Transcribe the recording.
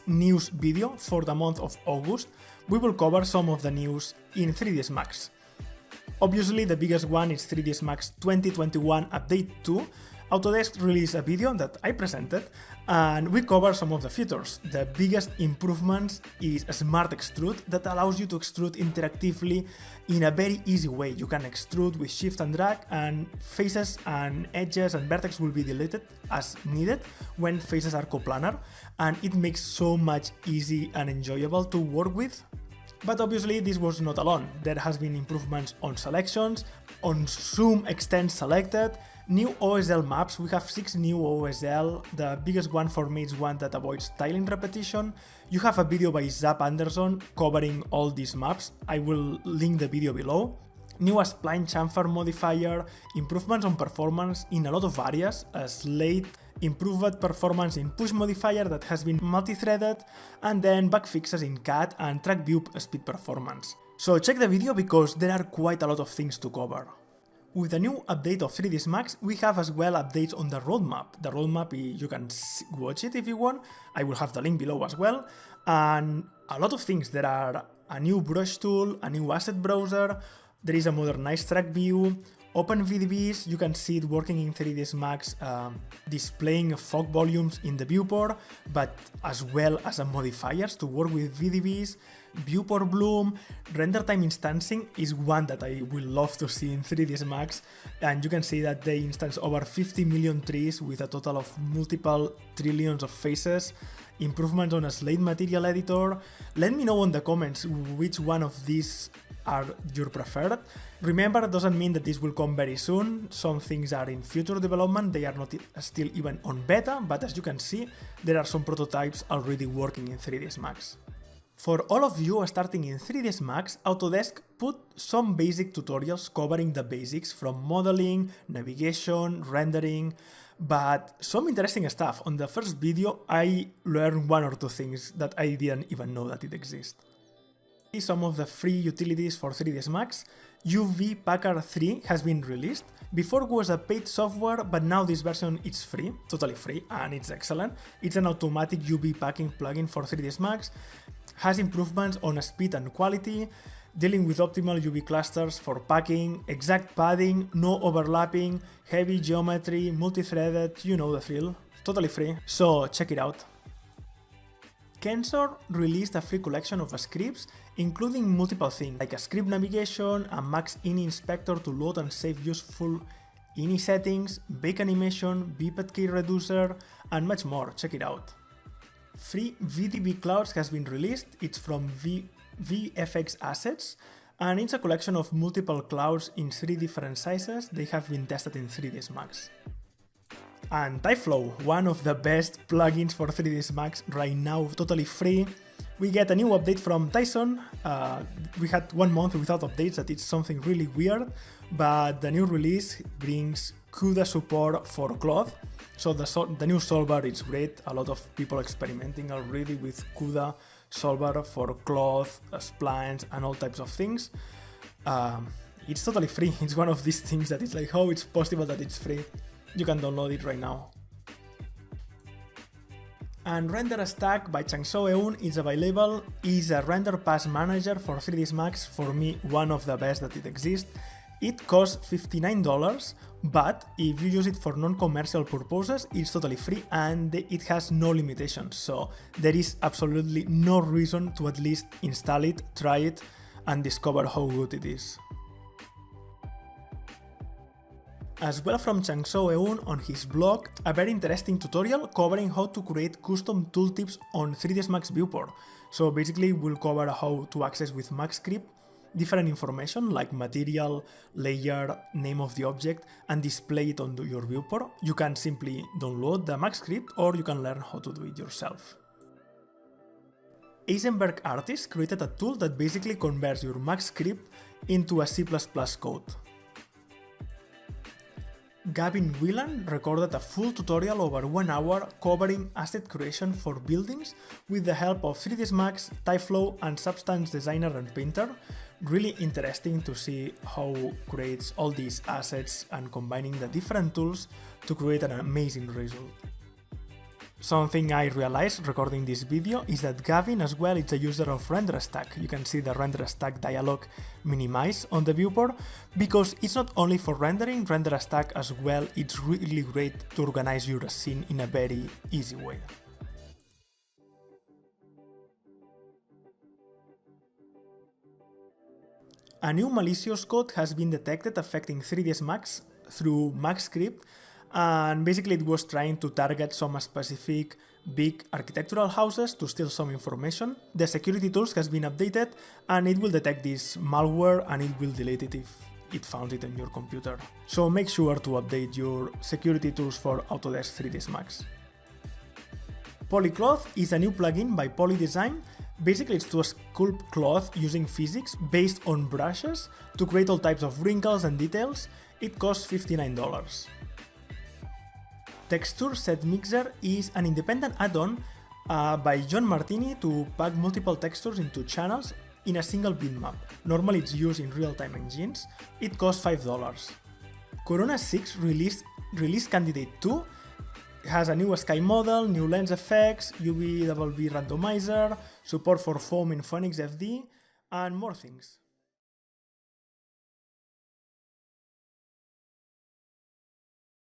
news video for the month of August, we will cover some of the news in 3ds Max. Obviously, the biggest one is 3ds Max 2021 Update 2. Autodesk released a video that I presented, and we cover some of the features. The biggest improvements is a Smart Extrude that allows you to extrude interactively in a very easy way. You can extrude with shift and drag, and faces and edges and vertex will be deleted as needed when faces are coplanar, and it makes so much easy and enjoyable to work with. But obviously this was not alone. There has been improvements on selections, on zoom extent selected, new OSL maps. We have 6 new OSL. The biggest one for me is one that avoids tiling repetition. You have a video by Zap Anderson covering all these maps. I will link the video below. New spline chamfer modifier, improvements on performance in a lot of areas, a slate, improved performance in push modifier that has been multi-threaded, and then bug fixes in CAD and track view speed performance. So check the video because there are quite a lot of things to cover. With the new update of 3ds Max, we have as well updates on the roadmap. The roadmap, you can watch it if you want. I will have the link below as well. And a lot of things. There are a new brush tool, a new asset browser, there is a modernized track view, open VDBs, you can see it working in 3ds Max, displaying fog volumes in the viewport, but as well as modifiers to work with VDBs, viewport bloom, render time instancing is one that I will love to see in 3ds Max, and you can see that they instance over 50 million trees with a total of multiple trillions of faces, improvements on a slate material editor. Let me know in the comments which one of these are your preferred. Remember, it doesn't mean that this will come very soon. Some things are in future development, they are not still even on beta, but as you can see, there are some prototypes already working in 3ds Max. For all of you starting in 3ds Max, Autodesk put some basic tutorials covering the basics from modeling, navigation, rendering, but some interesting stuff. On the first video, I learned 1 or 2 things that I didn't even know that it exists. Some of the free utilities for 3ds Max. UV Packer 3 has been released. Before it was a paid software, but now this version is free, totally free, and it's excellent. It's an automatic UV packing plugin for 3ds Max, has improvements on speed and quality, dealing with optimal UV clusters for packing, exact padding, no overlapping, heavy geometry, multi-threaded, you know the drill, totally free, so check it out. Kensor released a free collection of scripts, including multiple things like a script navigation, a Max Ini inspector to load and save useful Ini settings, bake animation, biped key reducer, and much more. Check it out. Free VDB Clouds has been released. It's from VFX Assets, and it's a collection of multiple clouds in 3 different sizes. They have been tested in 3ds Max. And TypeFlow, one of the best plugins for 3ds Max right now, totally free. We get a new update from Tyson. We had 1 month without updates, that it's something really weird, but the new release brings CUDA support for cloth. So the new solver is great. A lot of people experimenting already with CUDA solver for cloth, splines, and all types of things. It's totally free. It's one of these things that it's like, how it's possible that it's free. You can download it right now. And Render Stack by Changshou Eun is available. It's a render pass manager for 3ds Max, for me one of the best that it exists. It costs $59, but if you use it for non-commercial purposes, it's totally free and it has no limitations, so there is absolutely no reason to at least install it, try it, and discover how good it is. As well from Changshou Eun on his blog, a very interesting tutorial covering how to create custom tooltips on 3ds Max viewport. So basically we'll cover how to access with MaxScript different information like material, layer, name of the object, and display it on your viewport. You can simply download the MaxScript or you can learn how to do it yourself. Eisenberg Artist created a tool that basically converts your MaxScript into a C++ code. Gavin Whelan recorded a full tutorial over 1 hour covering asset creation for buildings with the help of 3ds Max, TypeFlow, and Substance Designer and Painter. Really interesting to see how creates all these assets and combining the different tools to create an amazing result. Something I realized recording this video is that Gavin as well is a user of RenderStack. You can see the RenderStack dialog minimized on the viewport because it's not only for rendering, RenderStack as well, it's really great to organize your scene in a very easy way. A new malicious code has been detected affecting 3ds Max through MaxScript, and basically it was trying to target some specific big architectural houses to steal some information. The security tools has been updated and it will detect this malware and it will delete it if it found it on your computer. So make sure to update your security tools for Autodesk 3ds Max. Polycloth is a new plugin by Polydesign. Basically it's to sculpt cloth using physics based on brushes to create all types of wrinkles and details. It costs $59. Texture Set Mixer is an independent add-on by John Martini to pack multiple textures into channels in a single bitmap. Normally it's used in real-time engines. It costs $5. Corona 6 release candidate 2 has a new sky model, new lens effects, UV/WB randomizer, support for foam in Phoenix FD, and more things.